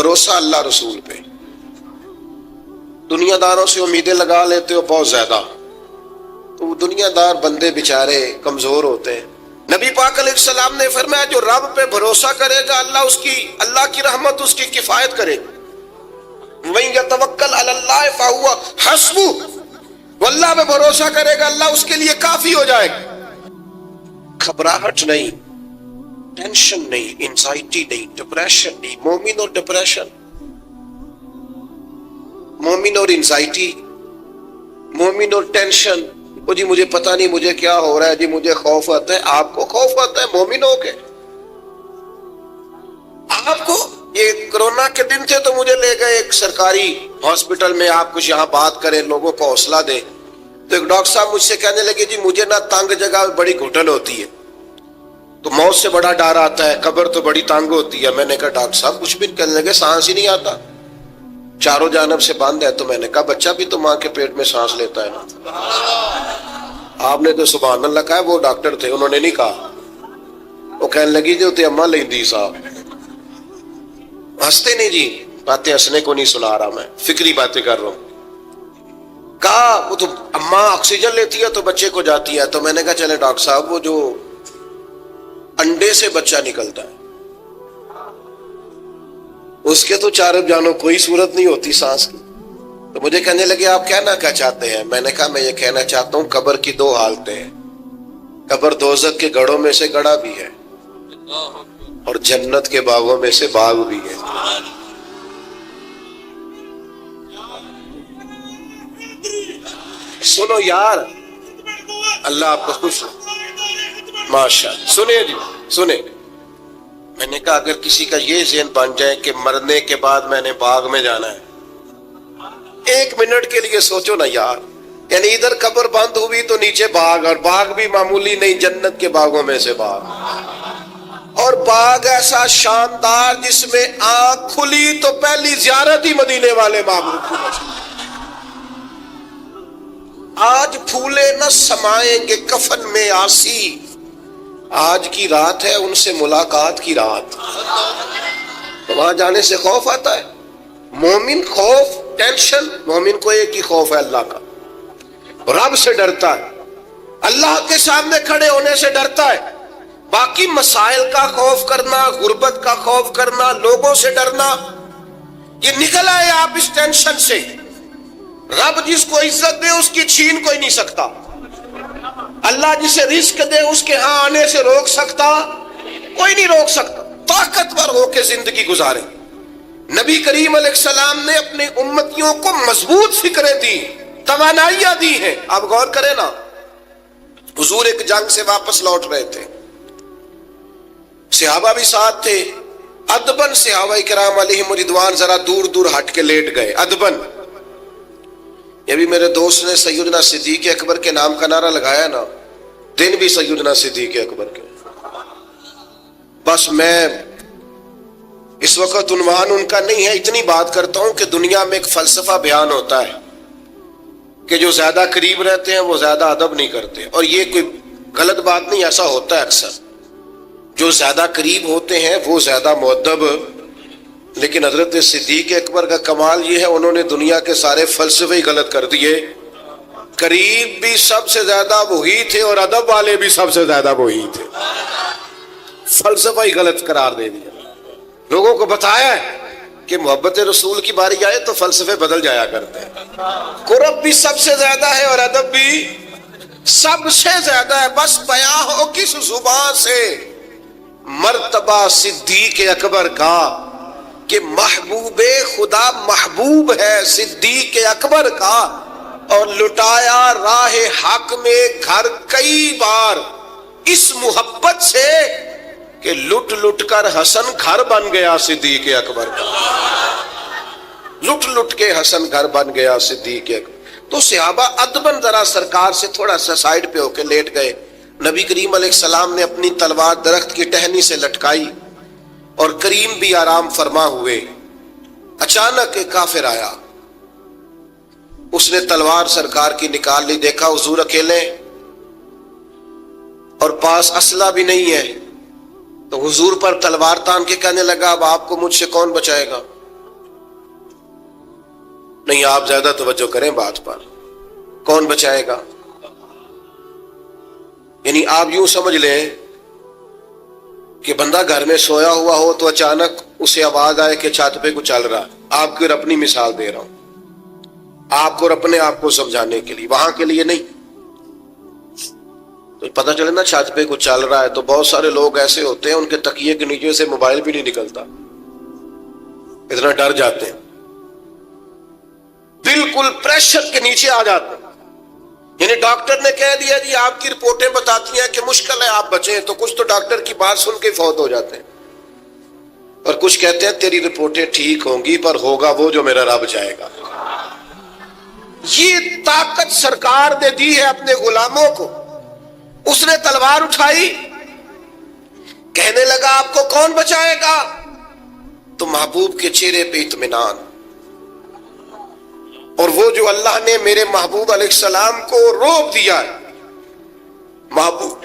بھروسہ اللہ رسول پہ. دنیا داروں سے امیدیں لگا لیتے ہو بہت زیادہ، تو وہ دنیا دار بندے بیچارے کمزور ہوتے ہیں. نبی پاک علیہ السلام نے فرمایا جو رب پہ بھروسہ کرے گا اللہ کی رحمت اس کی کفایت کرے گی. وَإِن يَتَوَكَّلْ عَلَى اللَّهِ فَهُوَ حَسْبُهُ، وہ اللہ پہ بھروسہ کرے گا اللہ اس کے لیے کافی ہو جائے گا. گھبراہٹ نہیں، ٹینشن نہیں، انزائٹی نہیں، ڈپریشن نہیں. مومن اور ڈپریشن، مومن اور انزائٹی، مومن اور ٹینشن. وہ جی مجھے پتہ نہیں مجھے کیا ہو رہا ہے، جی مجھے خوف آتا ہے. آپ کو خوف آتا ہے مومن ہو کے؟ آپ کو یہ کرونا کے دن تھے تو مجھے لے گئے ایک سرکاری ہاسپٹل میں، آپ کچھ یہاں بات کریں لوگوں کو حوصلہ دیں. تو ایک ڈاکٹر صاحب مجھ سے کہنے لگے جی مجھے نہ تنگ جگہ بڑی گھٹن ہوتی ہے، تو موت سے بڑا ڈر آتا ہے، قبر تو بڑی تنگ ہوتی ہے. میں نے کہا ڈاکٹر صاحب کچھ بھی. کہنے لگے سانس ہی نہیں آتا، چاروں جانب سے بند ہے. تو میں نے کہا بچہ بھی تو ماں کے پیٹ میں سانس لیتا ہے نا. آپ نے تو سبحان اللہ کہا. وہ ڈاکٹر تھے، انہوں نے نہیں کہا. وہ کہنے لگی جو تے اماں لیندی صاحب. ہنستے نہیں جی، باتیں ہنسنے کو نہیں سنا رہا، میں فکری باتیں کر رہا ہوں. کہا وہ تو اماں آکسیجن لیتی ہے تو بچے کو جاتی ہے. تو میں نے کہا چلے ڈاکٹر صاحب وہ جو انڈے سے بچہ نکلتا ہے اس کے تو چاروں جانوں کوئی صورت نہیں ہوتی سانس کی. تو مجھے کہنے لگے آپ کہنا کیا چاہتے ہیں؟ میں نے کہا میں یہ کہنا چاہتا ہوں قبر کی دو حالتیں ہیں. قبر دوزخ کے گڑھوں میں سے گڑھا بھی ہے اور جنت کے باغوں میں سے باغ بھی ہے. سنو یار، اللہ آپ کو خوش ہو. ماشاءاللہ. سنیں جی سنیں. میں نے کہا اگر کسی کا یہ ذہن بن جائے کہ مرنے کے بعد میں نے باغ میں جانا ہے، ایک منٹ کے لیے سوچو نا یار. یعنی ادھر قبر بند ہوئی تو نیچے باغ، اور باغ بھی معمولی نہیں، جنت کے باغوں میں سے باغ. اور باغ ایسا شاندار جس میں آنکھ کھلی تو پہلی زیارت ہی مدینے والے معبود کی. آج پھولے نہ سمائیں گے کفن میں آسی، آج کی رات ہے ان سے ملاقات کی رات. تو وہاں جانے سے خوف آتا ہے. مومن خوف ٹینشن، مومن کو ایک ہی خوف ہے اللہ کا، رب سے ڈرتا ہے، اللہ کے سامنے کھڑے ہونے سے ڈرتا ہے. باقی مسائل کا خوف کرنا، غربت کا خوف کرنا، لوگوں سے ڈرنا، یہ نکل آئے آپ اس ٹینشن سے. رب جس کو عزت دے اس کی چھین کوئی نہیں سکتا. اللہ جسے رزق دے اس کے ہاں آنے سے روک سکتا کوئی نہیں روک سکتا. طاقتور ہو کے زندگی گزارے. نبی کریم علیہ السلام نے اپنی امتیوں کو مضبوط فکریں دی، توانائیاں دی ہیں. آپ غور کریں نا، حضور ایک جنگ سے واپس لوٹ رہے تھے، صحابہ بھی ساتھ تھے. ادبن صحابہ کرام علیہم رضوان ذرا دور دور ہٹ کے لیٹ گئے. ادبن. یہ بھی میرے دوست نے سیدنا صدیق اکبر کے نام کا نعرہ لگایا نا، دن بھی سیدنا صدیق اکبر کے. بس میں اس وقت عنوان ان کا نہیں ہے، اتنی بات کرتا ہوں کہ دنیا میں ایک فلسفہ بیان ہوتا ہے کہ جو زیادہ قریب رہتے ہیں وہ زیادہ ادب نہیں کرتے. اور یہ کوئی غلط بات نہیں، ایسا ہوتا ہے اکثر. جو زیادہ قریب ہوتے ہیں وہ زیادہ مؤدب. لیکن حضرت صدیق اکبر کا کمال یہ ہے انہوں نے دنیا کے سارے فلسفے ہی غلط کر دیے. قریب بھی سب سے زیادہ وہی تھے اور ادب والے بھی سب سے زیادہ وہی تھے. فلسفہ ہی غلط قرار دے دیا. لوگوں کو بتایا ہے کہ محبت رسول کی باری آئے تو فلسفے بدل جایا کرتے ہیں. قرب بھی سب سے زیادہ ہے اور ادب بھی سب سے زیادہ ہے. بس بیاں ہو کس زبان سے مرتبہ صدیق اکبر کا کہ محبوب خدا محبوب ہے صدیق اکبر کا، اور لٹایا راہ حق میں گھر کئی بار اس محبت سے کہ لٹ لٹ کر حسن گھر بن گیا صدیق اکبر کا. لٹ لٹ کے حسن گھر بن گیا صدیق اکبر. تو صحابہ ادبن ذرا سرکار سے تھوڑا سا سائڈ پہ ہو کے لیٹ گئے. نبی کریم علیہ السلام نے اپنی تلوار درخت کی ٹہنی سے لٹکائی اور کریم بھی آرام فرما ہوئے. اچانک ایک کافر آیا، اس نے تلوار سرکار کی نکال لی. دیکھا حضور اکیلے اور پاس اسلحہ بھی نہیں ہے، تو حضور پر تلوار تان کے کہنے لگا اب آپ کو مجھ سے کون بچائے گا؟ نہیں آپ زیادہ توجہ کریں بات پر. کون بچائے گا؟ یعنی آپ یوں سمجھ لیں کہ بندہ گھر میں سویا ہوا ہو تو اچانک اسے آواز آئے کہ چھت پہ کچھ چل رہا ہے. آپ کو اپنی مثال دے رہا ہوں، آپ کو اپنے آپ کو سمجھانے کے لیے، وہاں کے لیے نہیں. تو پتہ چلے نا چھت پہ کچھ چل رہا ہے تو بہت سارے لوگ ایسے ہوتے ہیں ان کے تکیے کے نیچے سے موبائل بھی نہیں نکلتا، اتنا ڈر جاتے ہیں، بالکل پریشر کے نیچے آ جاتے ہیں. یعنی ڈاکٹر نے کہہ دیا جی آپ کی رپورٹیں بتاتی ہیں کہ مشکل ہے آپ بچیں، تو کچھ تو ڈاکٹر کی بات سن کے فوت ہو جاتے ہیں، اور کچھ کہتے ہیں تیری رپورٹیں ٹھیک ہوں گی پر ہوگا وہ جو میرا رب چاہے گا. یہ طاقت سرکار نے دی ہے اپنے غلاموں کو. اس نے تلوار اٹھائی، کہنے لگا آپ کو کون بچائے گا؟ تو محبوب کے چہرے پہ اطمینان، اور وہ جو اللہ نے میرے محبوب علیہ السلام کو روک دیا ہے، محبوب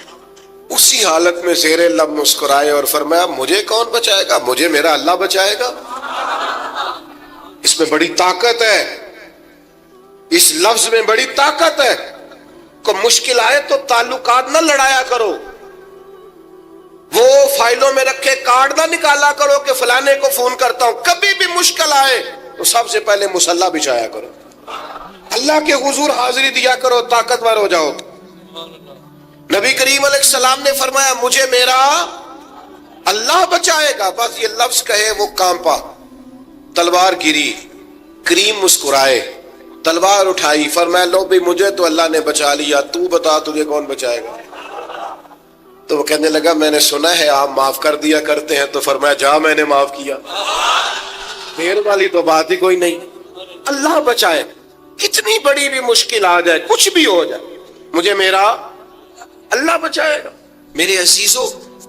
اسی حالت میں زیر لب مسکرائے اور فرمایا مجھے کون بچائے گا؟ مجھے میرا اللہ بچائے گا. اس میں بڑی طاقت ہے، اس لفظ میں بڑی طاقت ہے. کو مشکل آئے تو تعلقات نہ لڑایا کرو، وہ فائلوں میں رکھے کارڈ نہ نکالا کرو کہ فلانے کو فون کرتا ہوں. کبھی بھی مشکل آئے تو سب سے پہلے مصلی بچھایا کرو، اللہ کے حضور حاضری دیا کرو، طاقتور ہو جاؤ. نبی کریم علیہ السلام نے فرمایا مجھے میرا اللہ بچائے گا. بس یہ لفظ کہے وہ کانپا، تلوار گری، کریم مسکرائے، تلوار اٹھائی، فرمایا لو بھی مجھے تو اللہ نے بچا لیا، تو بتا تجھے کون بچائے گا؟ تو وہ کہنے لگا میں نے سنا ہے آپ معاف کر دیا کرتے ہیں. تو فرمایا جا میں نے معاف کیا، پھر والی تو بات ہی کوئی نہیں. اللہ بچائے، کتنی بڑی بھی مشکل آ جائے، کچھ بھی ہو جائے، مجھے میرا اللہ بچائے گا. میرے عزیزوں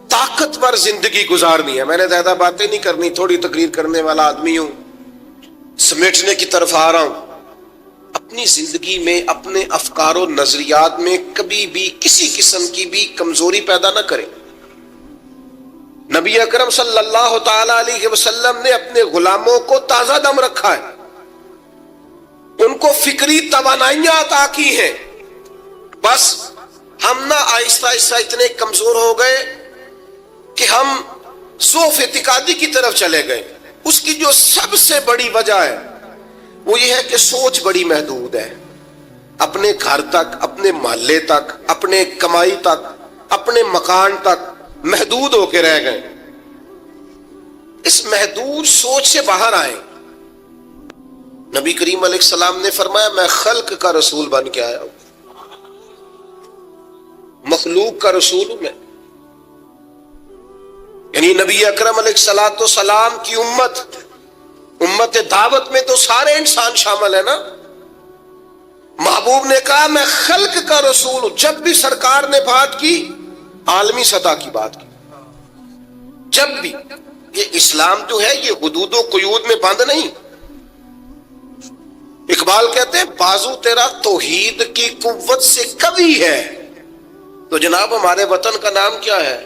طاقتور زندگی گزارنی ہے. میں نے زیادہ باتیں نہیں کرنی، تھوڑی تقریر کرنے والا آدمی ہوں، سمیٹنے کی طرف آ رہا ہوں. اپنی زندگی میں اپنے افکار و نظریات میں کبھی بھی کسی قسم کی بھی کمزوری پیدا نہ کریں. نبی اکرم صلی اللہ تعالی علیہ وسلم نے اپنے غلاموں کو تازہ دم رکھا ہے، ان کو فکری توانائیاں عطا کی ہیں. بس ہم نہ آہستہ آہستہ اتنے کمزور ہو گئے کہ ہم ضعف اعتقادی کی طرف چلے گئے. اس کی جو سب سے بڑی وجہ ہے وہ یہ ہے کہ سوچ بڑی محدود ہے. اپنے گھر تک، اپنے محلے تک، اپنے کمائی تک، اپنے مکان تک محدود ہو کے رہ گئے. اس محدود سوچ سے باہر آئے. نبی کریم علیہ السلام نے فرمایا میں خلق کا رسول بن کے آیا ہوں، مخلوق کا رسول ہوں میں. یعنی نبی اکرم علیہ السلام کی امت دعوت میں تو سارے انسان شامل ہیں نا. محبوب نے کہا میں خلق کا رسول ہوں. جب بھی سرکار نے بات کی عالمی سطح کی بات کی، جب بھی. یہ اسلام جو ہے یہ حدود و قیود میں بند نہیں. اقبال کہتے ہیں بازو تیرا توحید کی قوت سے قوی ہے. تو جناب ہمارے وطن کا نام کیا ہے؟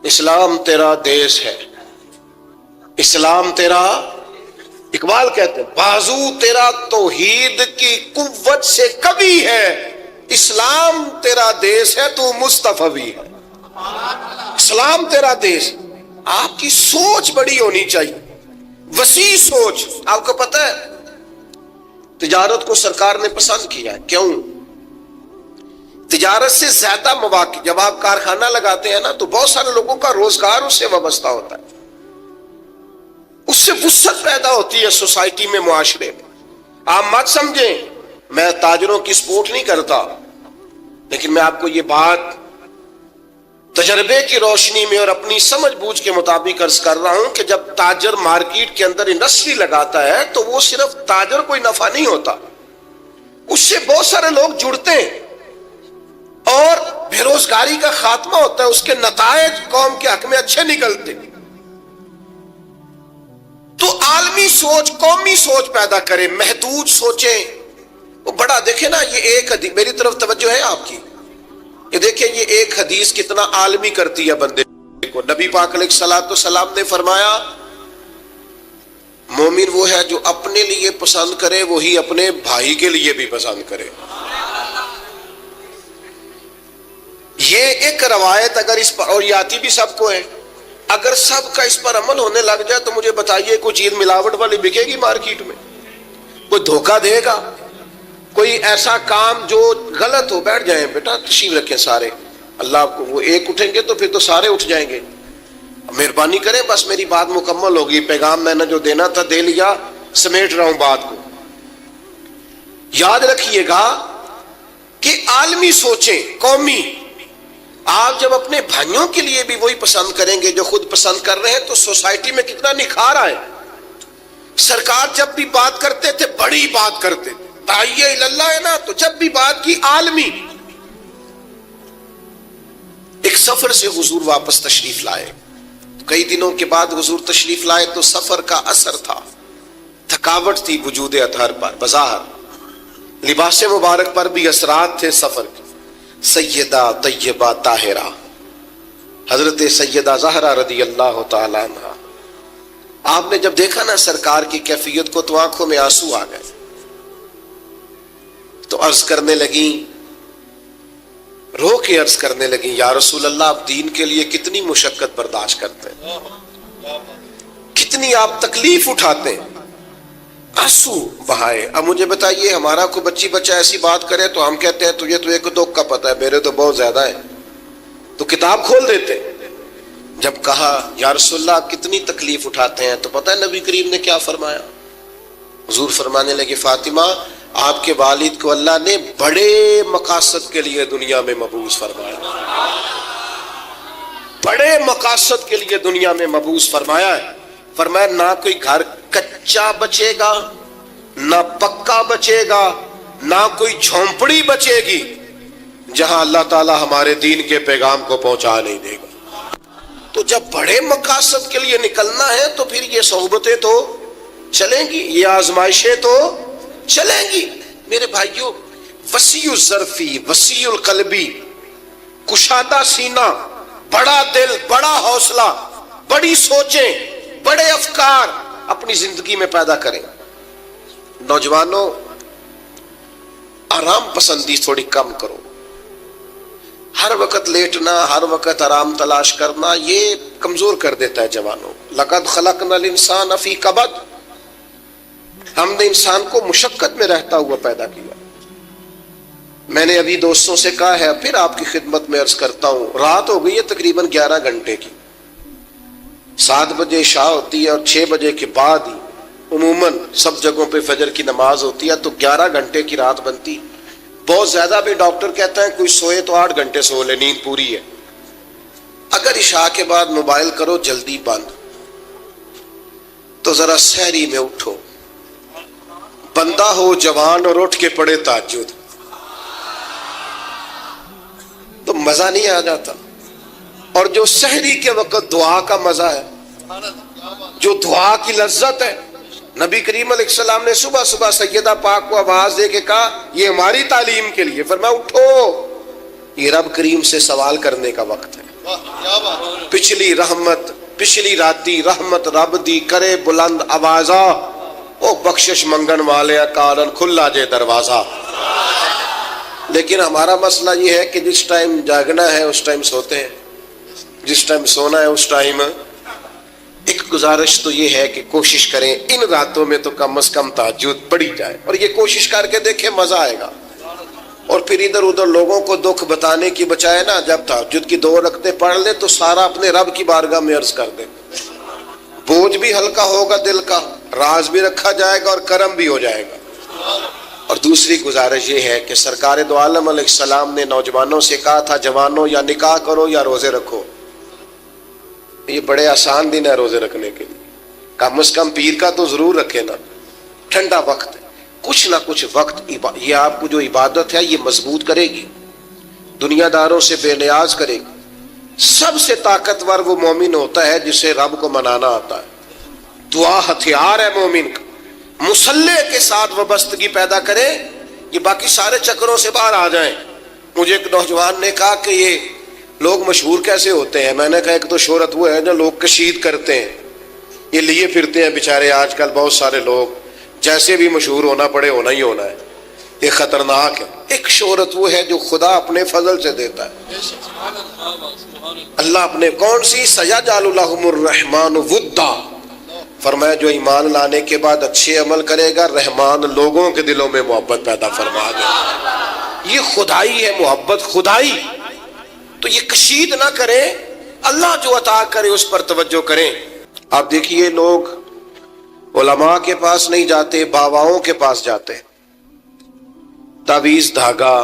اسلام تیرا دیس ہے. اسلام تیرا، اقبال کہتے ہیں بازو تیرا توحید کی قوت سے قوی ہے، اسلام تیرا دیس ہے تو مصطفی ہے. اسلام تیرا دیس. آپ کی سوچ بڑی ہونی چاہیے، وسیع سوچ. آپ کو پتہ ہے تجارت کو سرکار نے پسند کیا ہے. کیوں؟ تجارت سے زیادہ مواقع، جب آپ کارخانہ لگاتے ہیں نا تو بہت سارے لوگوں کا روزگار اس سے وابستہ ہوتا ہے، اس سے وسعت پیدا ہوتی ہے سوسائٹی میں، معاشرے میں. آپ مت سمجھیں میں تاجروں کی سپورٹ نہیں کرتا، لیکن میں آپ کو یہ بات تجربے کی روشنی میں اور اپنی سمجھ بوجھ کے مطابق عرض کر رہا ہوں کہ جب تاجر مارکیٹ کے اندر انڈسٹری لگاتا ہے تو وہ صرف تاجر کوئی نفع نہیں ہوتا، اس سے بہت سارے لوگ جڑتے ہیں اور بے روزگاری کا خاتمہ ہوتا ہے، اس کے نتائج قوم کے حق میں اچھے نکلتے. تو عالمی سوچ، قومی سوچ پیدا کرے، محدود سوچیں. وہ بڑا دیکھیں نا، یہ ایک حدیث میری طرف توجہ ہے آپ کی، یہ دیکھیں یہ ایک حدیث کتنا عالمی کرتی ہے بندے کو. نبی پاک علیہ السلام نے فرمایا مومن وہ ہے جو اپنے لیے پسند کرے وہی اپنے بھائی کے لیے بھی پسند کرے. یہ ایک روایت اگر اس پر، اور یہ آتی بھی سب کو ہے، اگر سب کا اس پر عمل ہونے لگ جائے تو مجھے بتائیے کوئی چیز ملاوٹ والی بکے گی مارکیٹ میں؟ کوئی دھوکہ دے گا؟ کوئی ایسا کام جو غلط ہو؟ بیٹھ جائیں بیٹا، تشریف رکھیں سارے، اللہ آپ کو، وہ ایک اٹھیں گے تو پھر تو سارے اٹھ جائیں گے. مہربانی کریں، بس میری بات مکمل ہوگی، پیغام میں نے جو دینا تھا دے لیا، سمیٹ رہا ہوں بات کو. یاد رکھیے گا کہ عالمی سوچیں، قومی، آپ جب اپنے بھائیوں کے لیے بھی وہی پسند کریں گے جو خود پسند کر رہے ہیں تو سوسائٹی میں کتنا نکھار آئے. سرکار جب بھی بات کرتے تھے بڑی بات کرتے تھے، داعیہ اللہ ہے نا، تو جب بھی بات کی عالمی. ایک سفر سے حضور واپس تشریف لائے، کئی دنوں کے بعد حضور تشریف لائے تو سفر کا اثر تھا، تھکاوٹ تھی وجود اطہر پر، بظاہر لباس مبارک پر بھی اثرات تھے سفر کے. سیدہ طیبہ طاہرہ حضرت سیدہ زہرا رضی اللہ تعالی عنہ، آپ نے جب دیکھا نا سرکار کی کیفیت کو تو آنکھوں میں آنسو آ گئے. تو عرض کرنے لگیں، رو کے عرض کرنے لگیں، یا رسول اللہ آپ دین کے لیے کتنی مشقت برداشت کرتے ہیں، کتنی آپ تکلیف اٹھاتے ہیں. آنسو بہائے. اب مجھے بتائیے، ہمارا کوئی بچی بچہ ایسی بات کرے تو ہم کہتے ہیں تجھے تو ایک دو کا پتہ ہے، میرے تو بہت زیادہ ہے، تو کتاب کھول دیتے. جب کہا یا رسول اللہ آپ کتنی تکلیف اٹھاتے ہیں تو پتہ ہے نبی کریم نے کیا فرمایا؟ حضور فرمانے لگے، فاطمہ آپ کے والد کو اللہ نے بڑے مقاصد کے لیے دنیا میں مبعوث فرمایا، بڑے مقاصد کے لیے دنیا میں مبعوث فرمایا ہے. فرمایا نہ کوئی گھر کچا بچے گا، نہ پکا بچے گا، نہ کوئی جھونپڑی بچے گی جہاں اللہ تعالی ہمارے دین کے پیغام کو پہنچا نہیں دے گا. تو جب بڑے مقاصد کے لیے نکلنا ہے تو پھر یہ صحبتیں تو چلیں گی، یہ آزمائشیں تو چلیں گی. میرے بھائیوں، وسیع الظرفی، وسیع القلبی، کشادہ سینہ، بڑا دل، بڑا حوصلہ، بڑی سوچیں، بڑے افکار اپنی زندگی میں پیدا کریں. نوجوانوں، آرام پسندی تھوڑی کم کرو. ہر وقت لیٹنا، ہر وقت آرام تلاش کرنا، یہ کمزور کر دیتا ہے جوانوں. لقد خلقنا الانسان فی کبد، ہم نے انسان کو مشقت میں رہتا ہوا پیدا کیا. میں نے ابھی دوستوں سے کہا ہے، پھر آپ کی خدمت میں عرض کرتا ہوں، رات ہو گئی ہے تقریباً 11 گھنٹے کی. 7 بجے عشاء ہوتی ہے اور 6 بجے کے بعد ہی عموماً سب جگہوں پہ فجر کی نماز ہوتی ہے، تو 11 گھنٹے کی رات بنتی. بہت زیادہ بھی ڈاکٹر کہتا ہے کوئی سوئے تو 8 گھنٹے سو لے، نیند پوری ہے. اگر عشاء کے بعد موبائل کرو جلدی بند، تو ذرا سحری میں اٹھو، بندہ ہو جوان اور اٹھ کے پڑھے تہجد، تو مزہ نہیں آ جاتا. اور جو سحری کے وقت دعا کا مزہ ہے، جو دعا کی لذت ہے، نبی کریم علیہ السلام نے صبح صبح سیدہ پاک کو آواز دے کے کہا یہ ہماری تعلیم کے لیے، فرمایا اٹھو، یہ رب کریم سے سوال کرنے کا وقت ہے. پچھلی رحمت، پچھلی راتی رحمت رب دی کرے بلند آوازہ، او بخشش منگن والے کارن کھلا جے دروازہ. لیکن ہمارا مسئلہ یہ ہے کہ جس ٹائم جاگنا ہے اس ٹائم سوتے ہیں، جس ٹائم سونا ہے اس ٹائم. ایک گزارش تو یہ ہے کہ کوشش کریں ان راتوں میں تو کم از کم تہجد پڑھی جائے، اور یہ کوشش کر کے دیکھیں مزہ آئے گا. اور پھر ادھر ادھر لوگوں کو دکھ بتانے کی بجائے نا، جب تہجد کی 2 رکعتیں پڑھ لے تو سارا اپنے رب کی بارگاہ میں عرض کر دے، بوجھ بھی ہلکا ہوگا دل کا، راز بھی رکھا جائے گا اور کرم بھی ہو جائے گا. اور دوسری گزارش یہ ہے کہ سرکار دو عالم علیہ السلام نے نوجوانوں سے کہا تھا، جوانوں یا نکاح کرو یا روزے رکھو. یہ بڑے آسان دن ہے روزے رکھنے کے لیے، کم از کم پیر کا تو ضرور رکھے نا. ٹھنڈا وقت ہے، کچھ نہ کچھ وقت یہ آپ کو جو عبادت ہے یہ مضبوط کرے گی، دنیا داروں سے بے نیاز کرے گی. سب سے طاقتور وہ مومن ہوتا ہے جسے رب کو منانا آتا ہے. دعا ہتھیار ہے مومن کا. مصلح کے ساتھ وابستگی پیدا کرے، یہ باقی سارے چکروں سے باہر آ جائیں. مجھے ایک نوجوان نے کہا کہ یہ لوگ مشہور کیسے ہوتے ہیں؟ میں نے کہا ایک تو شہرت وہ ہے جو لوگ کشید کرتے ہیں، یہ لیے پھرتے ہیں بیچارے آج کل بہت سارے لوگ، جیسے بھی مشہور ہونا پڑے ہونا ہی ہونا ہے، یہ خطرناک ہے۔ ایک شہرت وہ ہے جو خدا اپنے فضل سے دیتا ہے، اللہ اپنے، کون سی؟ سَيَجْعَلُ لَهُمُ الرَّحْمَنُ وُدًّا، فرمایا جو ایمان لانے کے بعد اچھے عمل کرے گا رحمان لوگوں کے دلوں میں محبت پیدا فرما دے گا۔ یہ خدائی ہے، محبت خدائی، تو یہ کشید نہ کریں، اللہ جو عطا کرے اس پر توجہ کریں۔ آپ دیکھیے لوگ علماء کے پاس نہیں جاتے، باباؤں کے پاس جاتے، تعویذ دھاگا،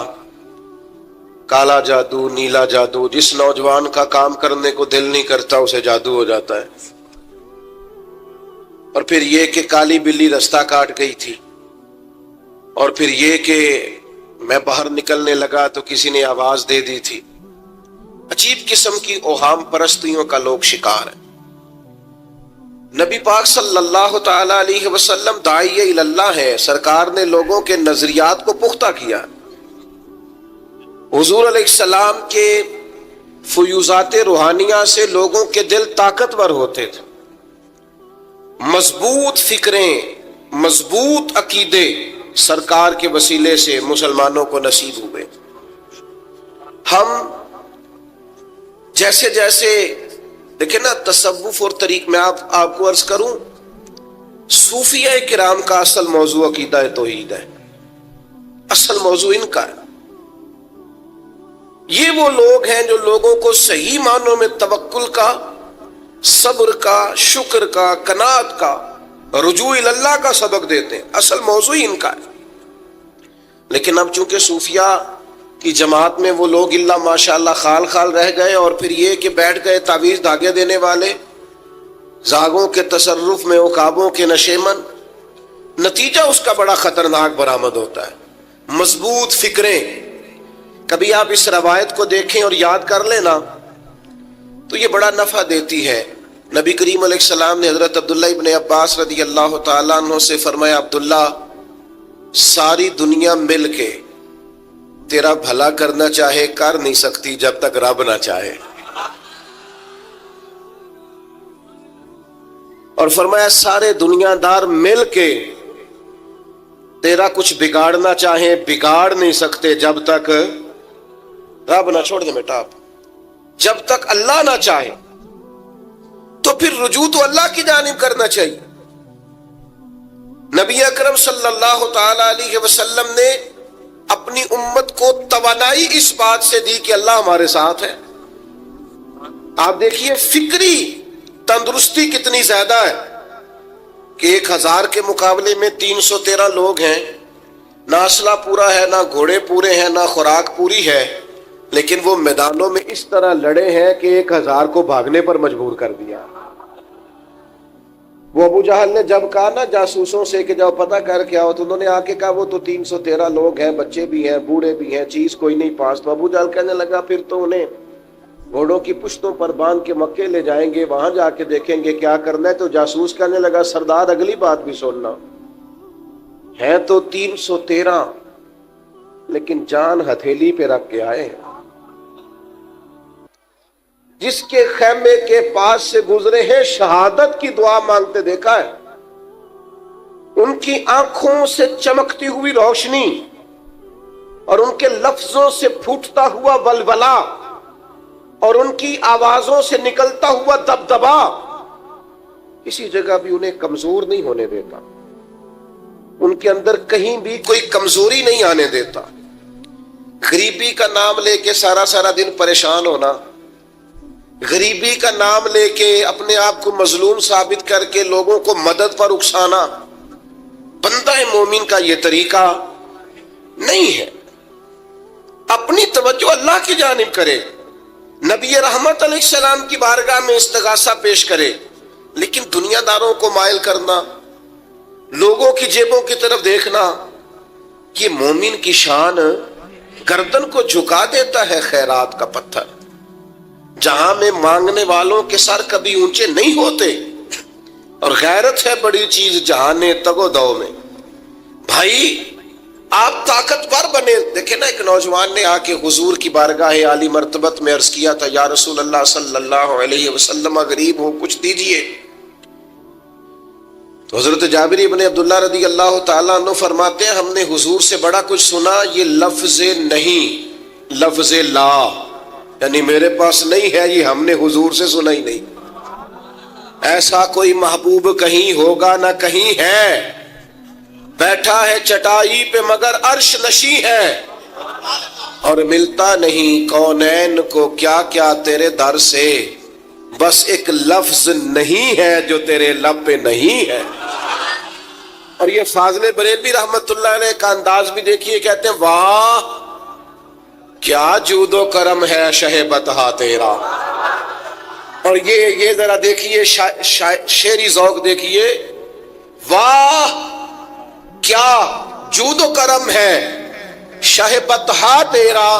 کالا جادو، نیلا جادو، جس نوجوان کا کام کرنے کو دل نہیں کرتا اسے جادو ہو جاتا ہے۔ اور پھر یہ کہ کالی بلی رستہ کاٹ گئی تھی، اور پھر یہ کہ میں باہر نکلنے لگا تو کسی نے آواز دے دی تھی۔ عجیب قسم کی اوہام پرستیوں کا لوگ شکار ہیں۔ نبی پاک صلی اللہ تعالی علیہ وسلم داعی اللہ ہے، سرکار نے لوگوں کے نظریات کو پختہ کیا۔ حضور علیہ السلام کے فیوزات روحانیہ سے لوگوں کے دل طاقتور ہوتے تھے، مضبوط فکریں، مضبوط عقیدے سرکار کے وسیلے سے مسلمانوں کو نصیب ہوئے۔ ہم جیسے جیسے دیکھیں نا تصوف اور طریق میں آپ کو عرض کروں، صوفیہ کرام کا اصل موضوع عقیدہ توحید ہے، اصل موضوع ان کا ہے۔ یہ وہ لوگ ہیں جو لوگوں کو صحیح معنوں میں توکل کا، صبر کا، شکر کا، قناعت کا، رجوع اللہ کا سبق دیتے ہیں، اصل موضوع ان کا ہے۔ لیکن اب چونکہ صوفیہ کی جماعت میں وہ لوگ اللہ ماشاءاللہ خال خال رہ گئے، اور پھر یہ کہ بیٹھ گئے تعویذ دھاگے دینے والے، زاغوں کے تصرف میں عقابوں کے نشیمن، نتیجہ اس کا بڑا خطرناک برآمد ہوتا ہے۔ مضبوط فکریں، کبھی آپ اس روایت کو دیکھیں اور یاد کر لیں نا تو یہ بڑا نفع دیتی ہے۔ نبی کریم علیہ السلام نے حضرت عبداللہ ابن عباس رضی اللہ تعالیٰ عنہ سے فرمایا، عبداللہ ساری دنیا مل کے تیرا بھلا کرنا چاہے کر نہیں سکتی جب تک رب نہ چاہے، اور فرمایا سارے دنیا دار مل کے تیرا کچھ بگاڑنا چاہیں بگاڑ نہیں سکتے جب تک رب نہ، چھوڑ دے بیٹا آپ، جب تک اللہ نہ چاہے۔ تو پھر رجوع تو اللہ کی جانب کرنا چاہیے۔ نبی اکرم صلی اللہ تعالی علیہ وسلم نے اپنی امت کو توانائی اس بات سے دی کہ اللہ ہمارے ساتھ ہے۔ آپ دیکھیے فکری تندرستی کتنی زیادہ ہے کہ 1000 کے مقابلے میں 313 لوگ ہیں، نہ اسلحہ پورا ہے، نہ گھوڑے پورے ہیں، نہ خوراک پوری ہے، لیکن وہ میدانوں میں اس طرح لڑے ہیں کہ 1000 کو بھاگنے پر مجبور کر دیا۔ وہ ابو جہل نے جب کہا نا جاسوسوں سے کہ جاؤ پتہ کر کے آؤ، تو انہوں نے آ کے کہا وہ تو 313 لوگ ہیں، بچے بھی ہیں، بوڑھے بھی ہیں، چیز کوئی نہیں پاس۔ تو ابو جہل کہنے لگا پھر تو انہیں گھوڑوں کی پشتوں پر باندھ کے مکے لے جائیں گے، وہاں جا کے دیکھیں گے کیا کرنا ہے۔ تو جاسوس کہنے لگا سردار اگلی بات بھی سننا، ہیں تو 313 لیکن جان ہتھیلی پہ رکھ کے آئے ہیں۔ جس کے خیمے کے پاس سے گزرے ہیں شہادت کی دعا مانگتے دیکھا ہے، ان کی آنکھوں سے چمکتی ہوئی روشنی اور ان کے لفظوں سے پھوٹتا ہوا ولولہ اور ان کی آوازوں سے نکلتا ہوا دبدبا کسی جگہ بھی انہیں کمزور نہیں ہونے دیتا، ان کے اندر کہیں بھی کوئی کمزوری نہیں آنے دیتا۔ غریبی کا نام لے کے سارا سارا دن پریشان ہونا، غریبی کا نام لے کے اپنے آپ کو مظلوم ثابت کر کے لوگوں کو مدد پر اکسانا بندہ مومن کا یہ طریقہ نہیں ہے۔ اپنی توجہ اللہ کی جانب کرے، نبی رحمت علیہ السلام کی بارگاہ میں استغاثہ پیش کرے، لیکن دنیا داروں کو مائل کرنا، لوگوں کی جیبوں کی طرف دیکھنا، یہ مومن کی شان گردن کو جھکا دیتا ہے خیرات کا پتھر۔ جہاں میں مانگنے والوں کے سر کبھی اونچے نہیں ہوتے، اور غیرت ہے بڑی چیز جہانے تگو دو میں۔ بھائی آپ طاقتور بنے۔ دیکھیں نا ایک نوجوان نے آ کے حضور کی بارگاہ عالی مرتبت میں عرض کیا تھا، یا رسول اللہ صلی اللہ علیہ وسلم غریب ہوں کچھ دیجئے۔ حضرت جابر ابن عبداللہ رضی اللہ تعالیٰ عنہ فرماتے ہیں ہم نے حضور سے بڑا کچھ سنا، یہ لفظ نہیں، لفظ لا، یعنی میرے پاس نہیں ہے، یہ ہم نے حضور سے سنا ہی نہیں۔ ایسا کوئی محبوب کہیں ہوگا نہ کہیں ہے، بیٹھا ہے چٹائی پہ مگر عرش نشیں ہے، اور ملتا نہیں کونین کو کیا کیا تیرے در سے، بس ایک لفظ نہیں ہے جو تیرے لب پہ نہیں ہے۔ اور یہ فاضل بریلوی رحمت اللہ علیہ کا انداز بھی دیکھیے، کہتے ہیں واہ کیا جود و کرم ہے شہ بطحا تیرا۔ اور یہ ذرا دیکھیے شعری ذوق دیکھیے، واہ کیا جود و کرم ہے شہ بطحا تیرا،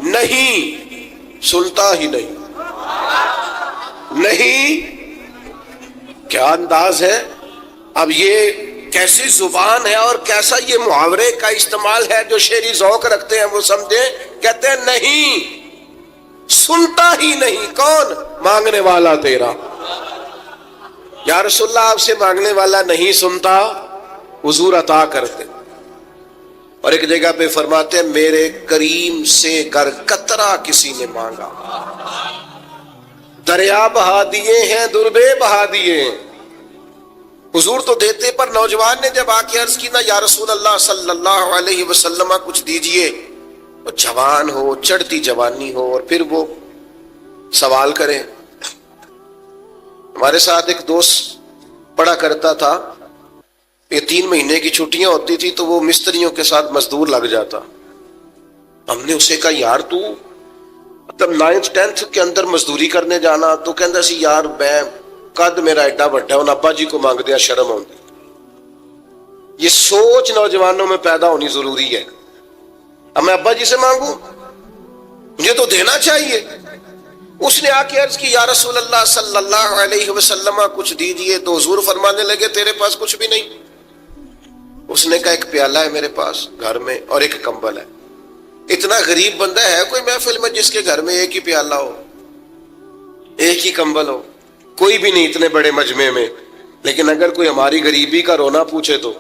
نہیں سنتا ہی نہیں، نہیں۔ کیا انداز ہے! اب یہ کیسی زبان ہے اور کیسا یہ محاورے کا استعمال ہے، جو شعری ذوق رکھتے ہیں وہ سمجھیں، کہتے ہیں نہیں سنتا ہی نہیں، کون؟ مانگنے والا تیرا۔ یا رسول اللہ آپ سے مانگنے والا نہیں سنتا، حضور عطا کرتے۔ اور ایک جگہ پہ فرماتے ہیں میرے کریم سے گر قطرہ کسی نے مانگا، دریا بہا دیے ہیں دربے بہا دیے ہیں۔ حضور تو دیتے، پر نوجوان نے جب آ کے عرض کی نا یا رسول اللہ صلی اللہ علیہ وسلم کچھ دیجئے، وہ جوان ہو، چڑھتی جوانی ہو، اور پھر وہ سوال کرے۔ ہمارے ساتھ ایک دوست پڑھا کرتا تھا، یہ 3 مہینے کی چھٹیاں ہوتی تھی تو وہ مستریوں کے ساتھ مزدور لگ جاتا۔ ہم نے اسے کہا یار تو مطلب 9th 10th کے اندر مزدوری کرنے جانا، تو کہندا سی یار میں قد میرا ایڈا بڑا ہے، ان ابا جی کو مانگ دیا شرم ہوندی۔ یہ سوچ نوجوانوں میں پیدا ہونی ضروری ہے، اب میں ابا جی سے مانگوں، مجھے تو دینا چاہیے۔ اس نے آ کے عرض کی یا رسول اللہ صلی اللہ علیہ وسلم کچھ دیجئے، تو حضور فرمانے لگے تیرے پاس کچھ بھی نہیں؟ اس نے کہا ایک پیالہ ہے میرے پاس گھر میں اور ایک کمبل ہے۔ اتنا غریب بندہ ہے کوئی محفل میں جس کے گھر میں ایک ہی پیالہ ہو، ایک ہی کمبل ہو؟ کوئی بھی نہیں اتنے بڑے مجمع میں۔ لیکن اگر کوئی ہماری غریبی کا رونا پوچھے تو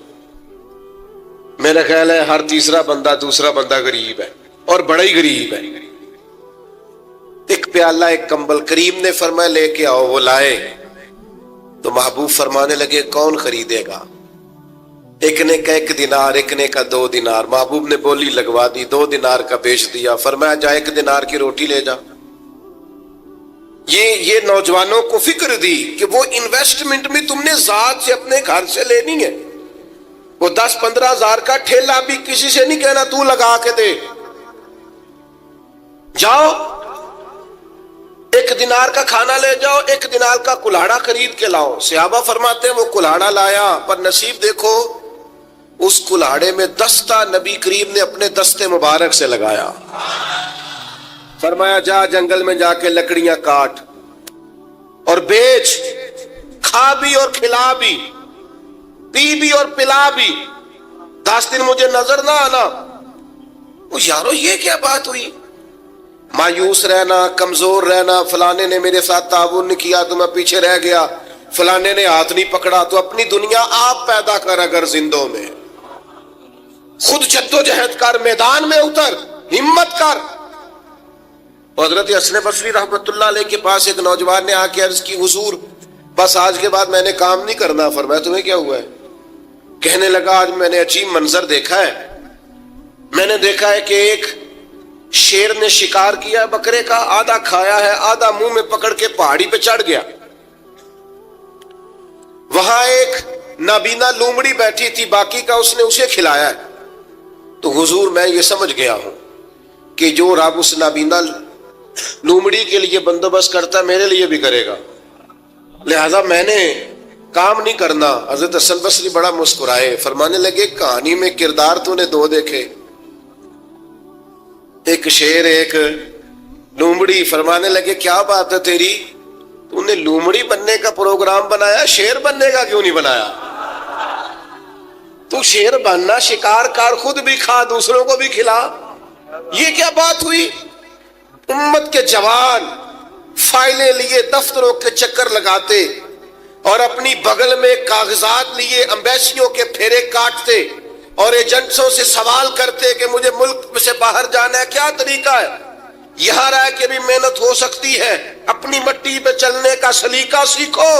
میرا خیال ہے ہر تیسرا بندہ دوسرا بندہ غریب ہے، اور بڑا ہی غریب ہے۔ ایک پیالہ ایک کمبل، کریم نے فرمایا لے کے آؤ، وہ لائے تو محبوب فرمانے لگے کون خریدے گا؟ ایک نے کا 1 دینار، ایک نے کا 2 دینار۔ محبوب نے بولی لگوا دی، 2 دینار کا بیچ دیا، فرمایا جا 1 دینار کی روٹی لے جا۔ یہ نوجوانوں کو فکر دی کہ وہ انویسٹمنٹ میں تم نے ذات سے اپنے گھر سے لینی ہے، وہ 10-15 ہزار کا ٹھیلا بھی کسی سے نہیں کہنا تو لگا کے دے، جاؤ 1 دینار کا کھانا لے جاؤ، 1 دینار کا کلاڑا خرید کے لاؤ۔ صحابہ فرماتے ہیں وہ کلاڑا لایا، پر نصیب دیکھو اس کلاڑے میں دستہ نبی کریم نے اپنے دستے مبارک سے لگایا۔ فرمایا جا جنگل میں جا کے لکڑیاں کاٹ اور بیچ، کھا بھی اور کھلا بھی، پی بھی اور پلا بھی، 10 دن مجھے نظر نہ آنا۔ وہ یارو یہ کیا بات ہوئی؟ مایوس رہنا، کمزور رہنا، فلانے نے میرے ساتھ تعاون نہیں کیا تو میں پیچھے رہ گیا، فلانے نے ہاتھ نہیں پکڑا، تو اپنی دنیا آپ پیدا کر، اگر زندوں میں خود جدوجہد کر، میدان میں اتر، ہمت کر۔ حضرت حسن بصری رحمت اللہ علیہ کے پاس ایک نوجوان نے آ کے عرض کی حضور بس آج کے بعد میں نے کام نہیں کرنا۔ فرمایا تمہیں کیا ہوا ہے؟ کہنے لگا آج میں نے عجیب منظر دیکھا ہے، میں نے دیکھا ہے کہ ایک شیر نے شکار کیا بکرے کا، آدھا کھایا ہے، آدھا منہ میں پکڑ کے پہاڑی پہ چڑھ گیا، وہاں ایک نابینا لومڑی بیٹھی تھی، باقی کا اس نے اسے کھلایا ہے۔ تو حضور میں یہ سمجھ گیا ہوں کہ جو رب اس نابینا لومڑی کے لیے بندوبست کرتا میرے لیے بھی کرے گا، لہذا میں نے کام نہیں کرنا۔ حضرت حسن بصری بڑا مسکرائے، فرمانے لگے کہانی میں کردار تو نے 2 دیکھے، ایک شیر ایک لومڑی۔ فرمانے لگے کیا بات ہے تیری، تو نے لومڑی بننے کا پروگرام بنایا، شیر بننے کا کیوں نہیں بنایا؟ تو شیر بننا، شکار کر، خود بھی کھا دوسروں کو بھی کھلا، یہ کیا بات ہوئی؟ امت کے جوان فائلیں لیے دفتروں کے چکر لگاتے اور اپنی بغل میں کاغذات لیے امبیسیوں کے پھیرے کاٹتے اور ایجنٹوں سے سوال کرتے کہ مجھے ملک سے باہر جانا ہے، کیا طریقہ ہے؟ یہاں رہ کے بھی محنت ہو سکتی ہے، اپنی مٹی پہ چلنے کا سلیقہ سیکھو،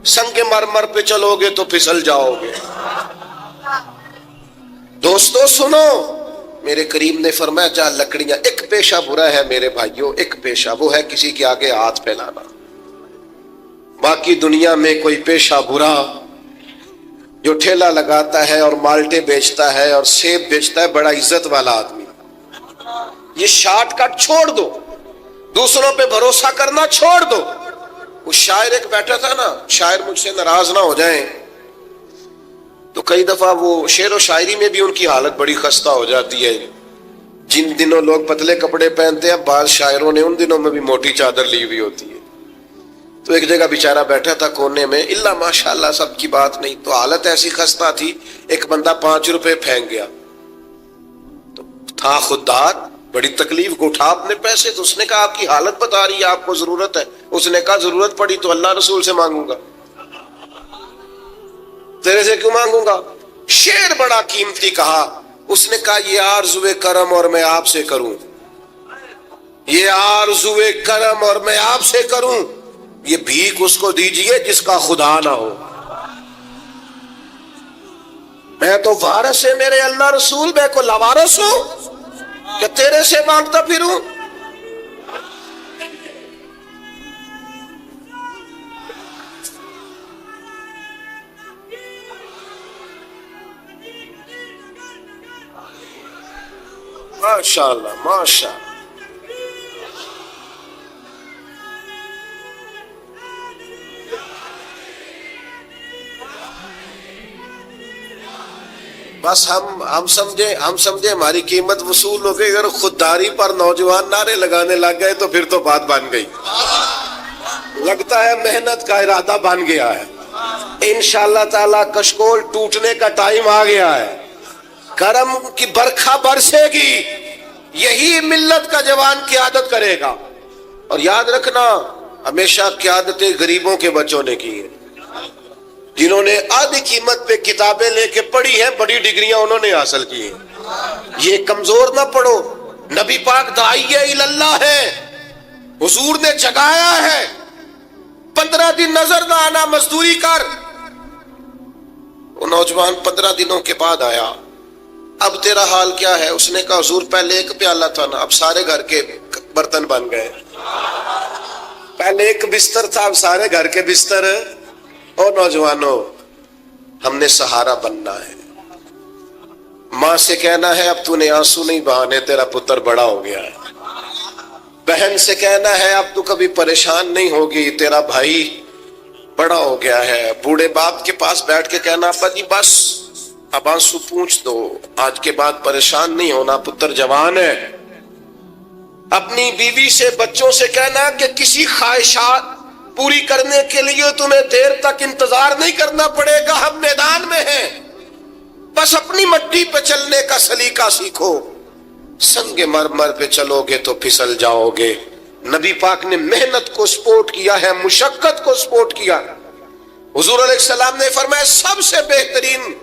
سنگ مرمر پہ چلو گے تو پھسل جاؤ گے۔ دوستو سنو، میرے کریم نے فرمایا جہاں لکڑیاں، ایک پیشہ برا ہے میرے بھائیوں، ایک پیشہ، وہ ہے کسی کے آگے ہاتھ پھیلانا۔ باقی دنیا میں کوئی پیشہ برا جو ٹھیلا لگاتا ہے اور مالٹے بیچتا ہے اور سیب بیچتا ہے، بڑا عزت والا آدمی، یہ شارٹ کٹ چھوڑ دو، دوسروں پہ بھروسہ کرنا چھوڑ دو۔ وہ شاعر ایک بیٹھا تھا نا، شاعر مجھ سے ناراض نہ ہو جائیں، تو کئی دفعہ وہ شعر و شاعری میں بھی ان کی حالت بڑی خستہ ہو جاتی ہے۔ جن دنوں لوگ پتلے کپڑے پہنتے ہیں، بعض شاعروں نے ان دنوں میں بھی موٹی چادر لی ہوئی ہوتی ہے۔ تو ایک جگہ بیچارہ بیٹھا تھا کونے میں، اللہ ماشاءاللہ سب کی بات نہیں، تو حالت ایسی خستہ تھی، ایک بندہ 5 روپے پھینک گیا، تو تھا خوددار، بڑی تکلیف کو اٹھا اپنے پیسے، تو اس نے کہا آپ کی حالت بتا رہی ہے، آپ کو ضرورت ہے۔ اس نے کہا ضرورت پڑی تو اللہ رسول سے مانگوں گا، تیرے سے کیوں مانگوں گا؟ شعر بڑا قیمتی کہا، اس نے کہا یہ آرزوئے کرم اور میں آپ سے کروں، یہ آرزوئے کرم اور میں آپ سے کروں، یہ بھیک اس کو دیجئے جس کا خدا نہ ہو۔ میں تو وارث ہے میرے اللہ رسول، میں کو لاوارث ہوں کہ تیرے سے مانگتا پھروں؟ ماشاءاللہ ماشاءاللہ۔ بس ہم سمجھے ہماری قیمت وصول ہو گئی، اگر خودداری پر نوجوان نعرے لگانے لگ گئے تو پھر تو بات بن گئی، لگتا ہے محنت کا ارادہ بن گیا ہے۔ انشاءاللہ تعالی کشکول ٹوٹنے کا ٹائم آ گیا ہے، کرم کی برکھا برسے گی، یہی ملت کا جوان قیادت کرے گا۔ اور یاد رکھنا، ہمیشہ قیادتیں غریبوں کے بچوں نے کی ہیں، جنہوں نے آدھی قیمت پہ کتابیں لے کے پڑھی ہیں، بڑی ڈگریاں انہوں نے حاصل کی ہیں۔ یہ کمزور نہ پڑھو، نبی پاک داعی اللہ ہے، حضور نے جگایا ہے، 15 دن نظر نہ آنا، مزدوری کر۔ وہ نوجوان 15 دنوں کے بعد آیا، اب تیرا حال کیا ہے؟ اس نے کہا حضور پہلے ایک پیالہ تھا نا، اب سارے گھر کے برتن بن گئے، پہلے ایک بستر تھا، اب سارے گھر کے بستر۔ اور نوجوانوں، ہم نے سہارا بننا ہے، ماں سے کہنا ہے اب تو نے آنسو نہیں بہانے، تیرا پتر بڑا ہو گیا ہے، بہن سے کہنا ہے اب تو کبھی پریشان نہیں ہوگی، تیرا بھائی بڑا ہو گیا ہے، بوڑھے باپ کے پاس بیٹھ کے کہنا ابا جی بس اب آنسو پوچھ دو، آج کے بعد پریشان نہیں ہونا، پتر جوان ہے۔ اپنی بیوی سے، بچوں سے کہنا کہ کسی خواہشات پوری کرنے کے لیے تمہیں دیر تک انتظار نہیں کرنا پڑے گا، ہم میدان میں ہیں، بس اپنی مٹی پہ چلنے کا سلیقہ سیکھو، سنگ مرمر پہ چلو گے تو پھسل جاؤ گے۔ نبی پاک نے محنت کو سپورٹ کیا ہے، مشقت کو سپورٹ کیا۔ حضور علیہ السلام نے فرمایا سب سے بہترین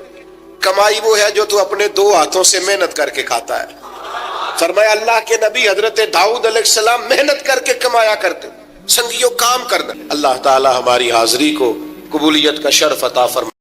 کمائی وہ ہے جو تو اپنے 2 ہاتھوں سے محنت کر کے کھاتا ہے۔ فرمایا اللہ کے نبی حضرت داؤد علیہ السلام محنت کر کے کمایا کرتے۔ سنگیوں کام کرنا۔ اللہ تعالی ہماری حاضری کو قبولیت کا شرف عطا فرمائے۔